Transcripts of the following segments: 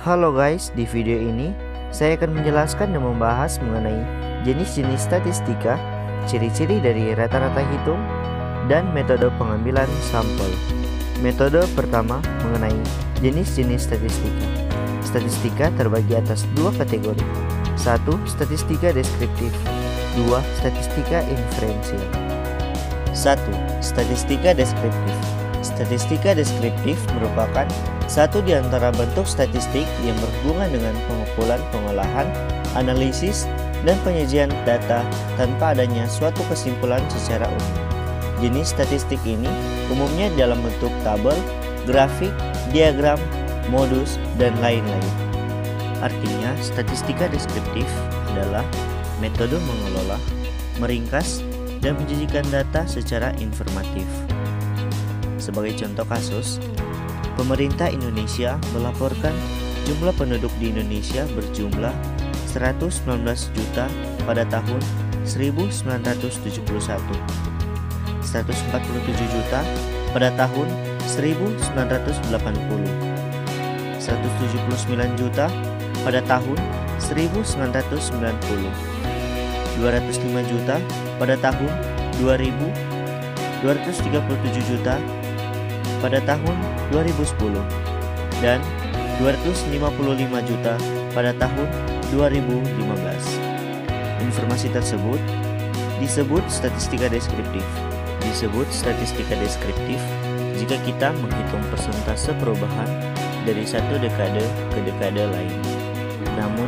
Halo guys, di video ini saya akan menjelaskan dan membahas mengenai jenis-jenis statistika, ciri-ciri dari rata-rata hitung, dan metode pengambilan sampel. Metode pertama mengenai jenis-jenis statistika. Statistika terbagi atas dua kategori. 1. Statistika deskriptif. 2. Statistika inferensial. 1. Statistika deskriptif. Statistika deskriptif merupakan satu di antara bentuk statistik yang berhubungan dengan pengumpulan, pengolahan, analisis, dan penyajian data tanpa adanya suatu kesimpulan secara umum. Jenis statistik ini umumnya dalam bentuk tabel, grafik, diagram, modus, dan lain-lain. Artinya, statistika deskriptif adalah metode mengelola, meringkas, dan menyajikan data secara informatif. Sebagai contoh kasus, pemerintah Indonesia melaporkan jumlah penduduk di Indonesia berjumlah 119 juta pada tahun 1971, 147 juta pada tahun 1980, 179 juta pada tahun 1990, 205 juta pada tahun 2000, 237 juta pada tahun 2010, dan 255 juta pada tahun 2015. Informasi tersebut disebut statistika deskriptif. Disebut statistika deskriptif jika kita menghitung persentase perubahan dari satu dekade ke dekade lain. Namun,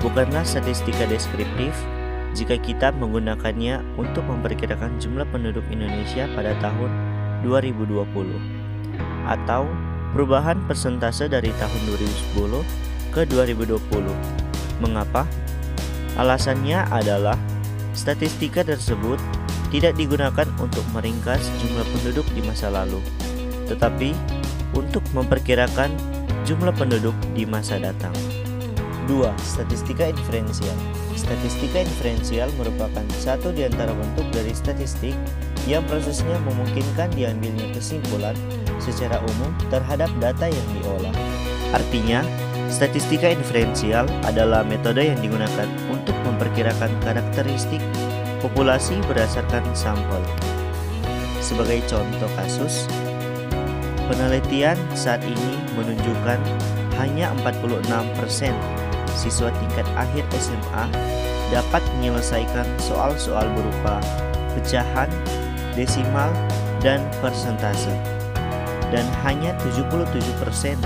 bukanlah statistika deskriptif jika kita menggunakannya untuk memperkirakan jumlah penduduk Indonesia pada tahun 2020 atau perubahan persentase dari tahun 2010 ke 2020. Mengapa? Alasannya adalah statistika tersebut tidak digunakan untuk meringkas jumlah penduduk di masa lalu, tetapi untuk memperkirakan jumlah penduduk di masa datang. 2. Statistika inferensial. Statistika inferensial merupakan satu di antara bentuk dari statistik yang prosesnya memungkinkan diambilnya kesimpulan secara umum terhadap data yang diolah. Artinya, statistika inferensial adalah metode yang digunakan untuk memperkirakan karakteristik populasi berdasarkan sampel. Sebagai contoh kasus, penelitian saat ini menunjukkan hanya 46% siswa tingkat akhir SMA dapat menyelesaikan soal-soal berupa pecahan, desimal, dan persentase. Dan hanya 77%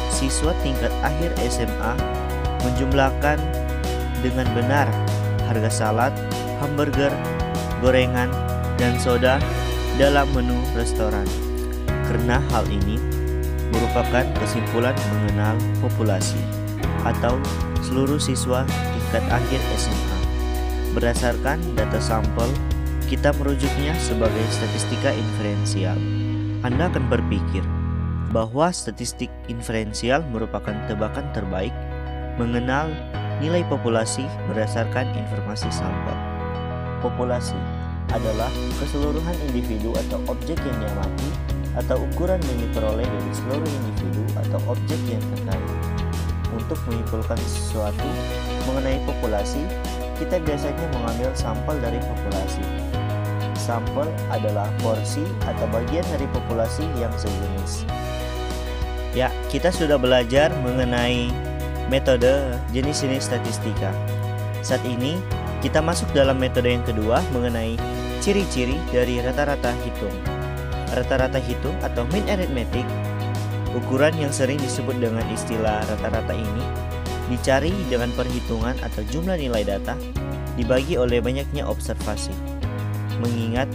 siswa tingkat akhir SMA menjumlahkan dengan benar harga salad, hamburger, gorengan, dan soda dalam menu restoran. Karena hal ini merupakan kesimpulan mengenal populasi atau seluruh siswa tingkat akhir SMA. Berdasarkan data sampel, kita merujuknya sebagai statistika inferensial. Anda akan berpikir bahwa statistik inferensial merupakan tebakan terbaik mengenal nilai populasi berdasarkan informasi sampel. Populasi adalah keseluruhan individu atau objek yang diamati atau ukuran yang diperoleh dari seluruh individu atau objek yang terkait. Untuk menyimpulkan sesuatu mengenai populasi, kita biasanya mengambil sampel dari populasi. Sampel adalah porsi atau bagian dari populasi yang sejenis. Ya, kita sudah belajar mengenai metode jenis-jenis statistika. Saat ini, kita masuk dalam metode yang kedua mengenai ciri-ciri dari rata-rata hitung. Rata-rata hitung atau mean arithmetic, ukuran yang sering disebut dengan istilah rata-rata ini, dicari dengan perhitungan atau jumlah nilai data dibagi oleh banyaknya observasi. Mengingat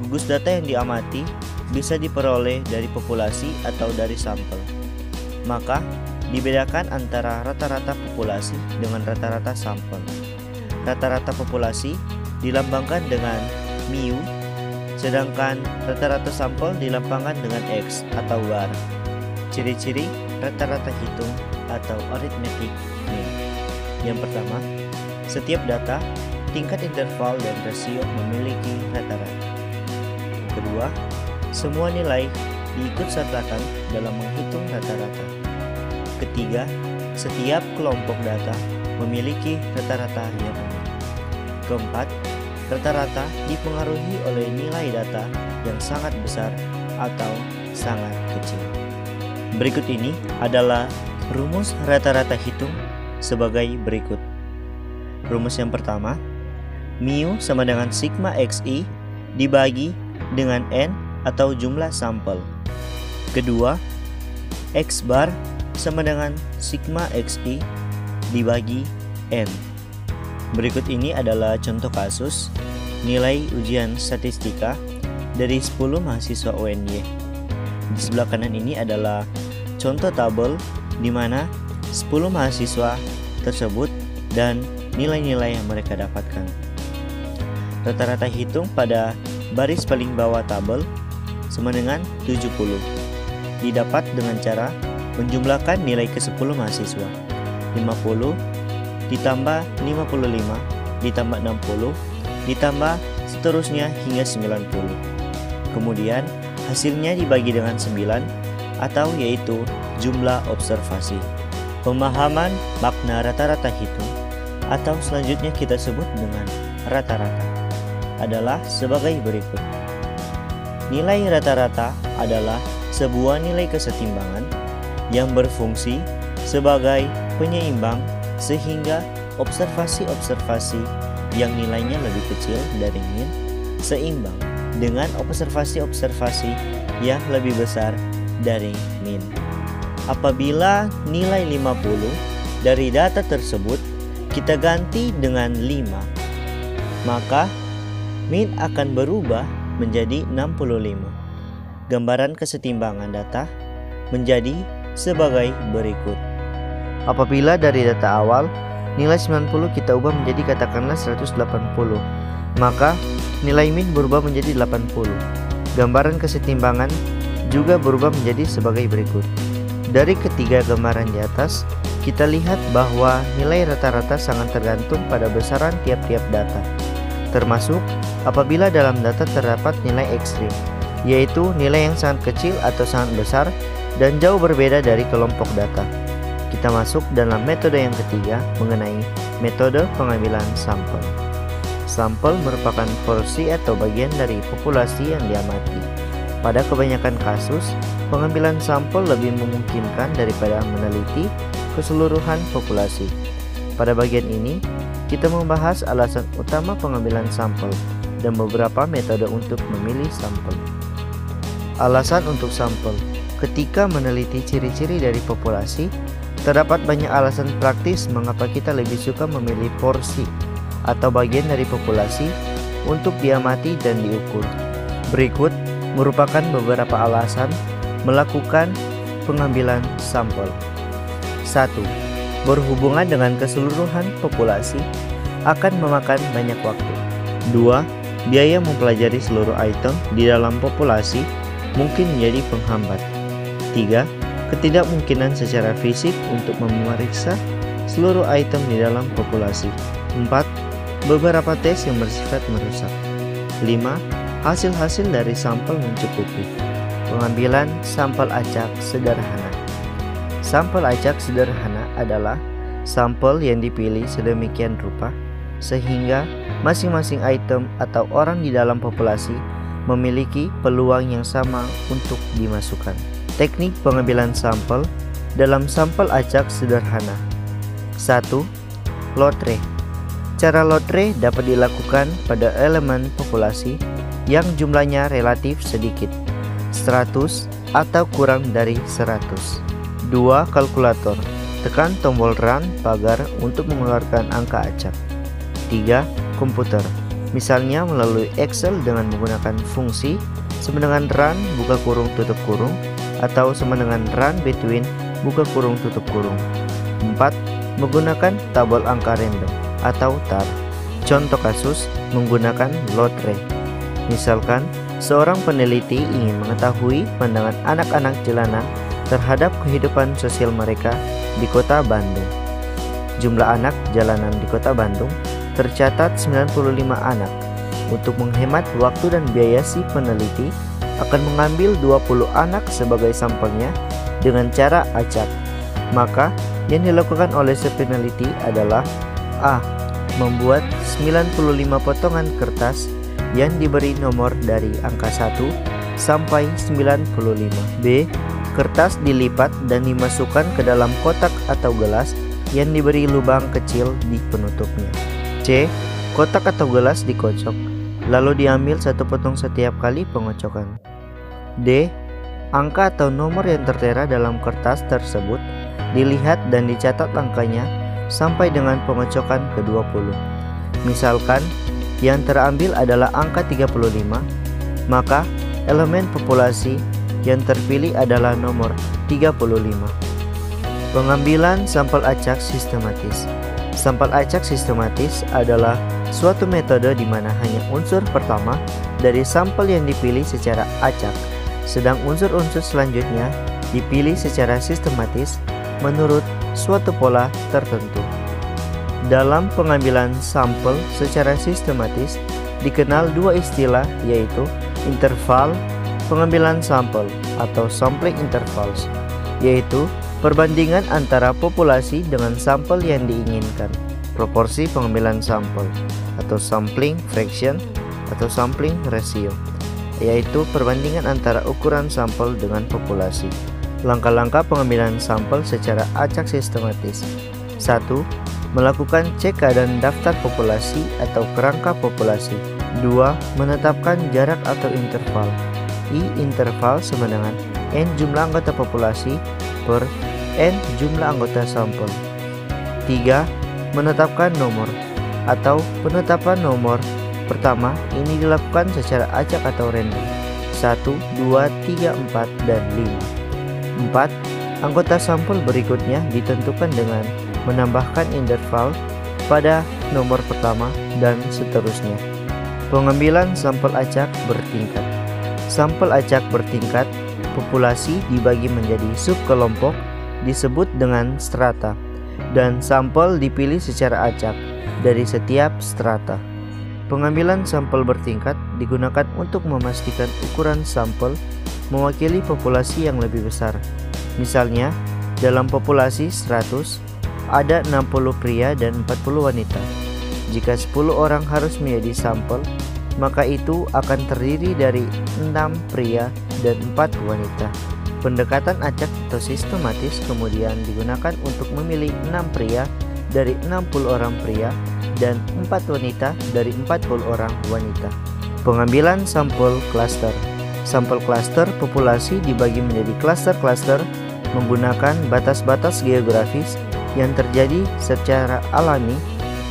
gugus data yang diamati bisa diperoleh dari populasi atau dari sampel, maka dibedakan antara rata-rata populasi dengan rata-rata sampel. Rata-rata populasi dilambangkan dengan mu, sedangkan rata-rata sampel dilambangkan dengan x atau bar. Ciri-ciri rata-rata hitung atau arithmetic mean. Yang pertama, setiap data, tingkat interval dan rasio memiliki rata-rata. Kedua, semua nilai diikut sertakan dalam menghitung rata-rata. Ketiga, setiap kelompok data memiliki rata-rata yang unik. Keempat, rata-rata dipengaruhi oleh nilai data yang sangat besar atau sangat kecil. Berikut ini adalah rumus rata-rata hitung sebagai berikut. Rumus yang pertama, mu sama dengan sigma xi dibagi dengan n atau jumlah sampel. Kedua, x bar sama dengan sigma xi dibagi n. Berikut ini adalah contoh kasus nilai ujian statistika dari 10 mahasiswa UNY. Di sebelah kanan ini adalah contoh tabel di mana 10 mahasiswa tersebut dan nilai-nilai yang mereka dapatkan. Rata-rata hitung pada baris paling bawah tabel sama dengan 70. Didapat dengan cara menjumlahkan nilai ke 10 mahasiswa. 50 ditambah 55 ditambah 60 ditambah seterusnya hingga 90. Kemudian hasilnya dibagi dengan 9 atau yaitu jumlah observasi. Pemahaman makna rata-rata hitung atau selanjutnya kita sebut dengan rata-rata adalah sebagai berikut. Nilai rata-rata adalah sebuah nilai kesetimbangan yang berfungsi sebagai penyeimbang sehingga observasi-observasi yang nilainya lebih kecil dari min seimbang dengan observasi-observasi yang lebih besar dari min. Apabila nilai 50 dari data tersebut kita ganti dengan 5, maka min akan berubah menjadi 65. Gambaran kesetimbangan data menjadi sebagai berikut. Apabila dari data awal nilai 90 kita ubah menjadi katakanlah 180, maka nilai min berubah menjadi 80. Gambaran kesetimbangan juga berubah menjadi sebagai berikut. Dari ketiga gambaran di atas, kita lihat bahwa nilai rata-rata sangat tergantung pada besaran tiap-tiap data, termasuk apabila dalam data terdapat nilai ekstrim, yaitu nilai yang sangat kecil atau sangat besar dan jauh berbeda dari kelompok data. Kita masuk dalam metode yang ketiga mengenai metode pengambilan sampel. Sampel merupakan porsi atau bagian dari populasi yang diamati. Pada kebanyakan kasus, pengambilan sampel lebih memungkinkan daripada meneliti keseluruhan populasi. Pada bagian ini, kita membahas alasan utama pengambilan sampel dan beberapa metode untuk memilih sampel. Alasan untuk sampel. Ketika meneliti ciri-ciri dari populasi, terdapat banyak alasan praktis mengapa kita lebih suka memilih porsi atau bagian dari populasi untuk diamati dan diukur. Berikut merupakan beberapa alasan melakukan pengambilan sampel. 1. Berhubungan dengan keseluruhan populasi akan memakan banyak waktu. 2. Biaya mempelajari seluruh item di dalam populasi mungkin menjadi penghambat. 3. Ketidakmungkinan secara fisik untuk memeriksa seluruh item di dalam populasi. 4. Beberapa tes yang bersifat merusak. 5. Hasil-hasil dari sampel mencukupi. Pengambilan sampel acak sederhana. Sampel acak sederhana adalah sampel yang dipilih sedemikian rupa sehingga masing-masing item atau orang di dalam populasi memiliki peluang yang sama untuk dimasukkan. Teknik pengambilan sampel dalam sampel acak sederhana. 1. Lotre. Cara lotre dapat dilakukan pada elemen populasi yang jumlahnya relatif sedikit, 100 atau kurang dari 100. 2. Kalkulator. Tekan tombol run pagar untuk mengeluarkan angka acak. 3. Komputer. Misalnya melalui Excel dengan menggunakan fungsi sama dengan run buka kurung tutup kurung atau sama dengan run between buka kurung tutup kurung. 4. Menggunakan tabel angka random atau TAR. Contoh kasus menggunakan lotre. Misalkan seorang peneliti ingin mengetahui pandangan anak-anak jalanan terhadap kehidupan sosial mereka di kota Bandung. Jumlah anak jalanan di kota Bandung tercatat 95 anak. Untuk menghemat waktu dan biaya si peneliti akan mengambil 20 anak sebagai sampelnya dengan cara acak. Maka yang dilakukan oleh si peneliti adalah A. Membuat 95 potongan kertas yang diberi nomor dari angka 1 sampai 95. B. Kertas dilipat dan dimasukkan ke dalam kotak atau gelas yang diberi lubang kecil di penutupnya. C. Kotak atau gelas dikocok, lalu diambil satu potong setiap kali pengocokan. D. Angka atau nomor yang tertera dalam kertas tersebut dilihat dan dicatat angkanya sampai dengan pengocokan ke-20. Misalkan yang terambil adalah angka 35, maka elemen populasi yang terpilih adalah nomor 35. Pengambilan sampel acak sistematis. Sampel acak sistematis adalah suatu metode di mana hanya unsur pertama dari sampel yang dipilih secara acak, sedang unsur-unsur selanjutnya dipilih secara sistematis menurut suatu pola tertentu. Dalam pengambilan sampel secara sistematis dikenal dua istilah, yaitu interval pengambilan sampel atau sampling intervals, yaitu perbandingan antara populasi dengan sampel yang diinginkan. Proporsi pengambilan sampel atau sampling fraction atau sampling ratio, yaitu perbandingan antara ukuran sampel dengan populasi. Langkah-langkah pengambilan sampel secara acak sistematis. 1. Melakukan cek keadaan daftar populasi atau kerangka populasi. 2. Menetapkan jarak atau interval. I interval sama dengan N jumlah anggota populasi per N jumlah anggota sampel. 3. Menetapkan nomor atau penetapan nomor pertama ini dilakukan secara acak atau random. 1, 2, 3, 4, dan 5. 4. Anggota sampel berikutnya ditentukan dengan menambahkan interval pada nomor pertama dan seterusnya. Pengambilan sampel acak bertingkat. Sampel acak bertingkat, populasi dibagi menjadi subkelompok disebut dengan strata, dan sampel dipilih secara acak dari setiap strata. Pengambilan sampel bertingkat digunakan untuk memastikan ukuran sampel mewakili populasi yang lebih besar. Misalnya, dalam populasi 100 ada 60 pria dan 40 wanita. Jika 10 orang harus menjadi sampel, maka itu akan terdiri dari 6 pria dan 4 wanita. Pendekatan acak atau sistematis kemudian digunakan untuk memilih 6 pria dari 60 orang pria dan 4 wanita dari 40 orang wanita. Pengambilan sampel klaster. Sampel klaster populasi dibagi menjadi klaster-klaster menggunakan batas-batas geografis yang terjadi secara alami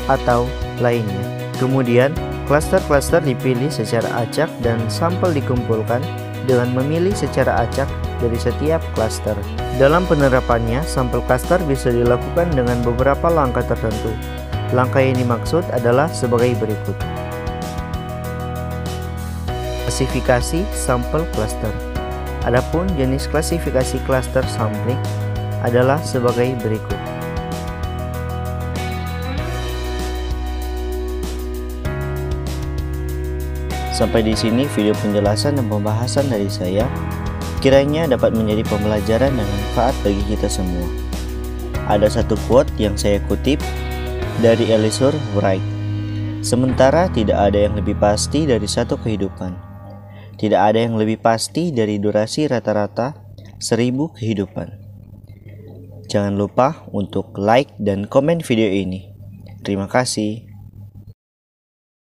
atau lainnya. Kemudian, klaster-klaster dipilih secara acak dan sampel dikumpulkan dengan memilih secara acak dari setiap klaster. Dalam penerapannya, sampel klaster bisa dilakukan dengan beberapa langkah tertentu. Langkah yang dimaksud adalah sebagai berikut. Klasifikasi sampel klaster. Adapun jenis klasifikasi klaster sampling adalah sebagai berikut. Sampai di sini video penjelasan dan pembahasan dari saya. Kiranya dapat menjadi pembelajaran dan manfaat bagi kita semua. Ada satu quote yang saya kutip dari Elizur Wright. Sementara tidak ada yang lebih pasti dari satu kehidupan, tidak ada yang lebih pasti dari durasi rata-rata 1000 kehidupan. Jangan lupa untuk like dan komen video ini. Terima kasih.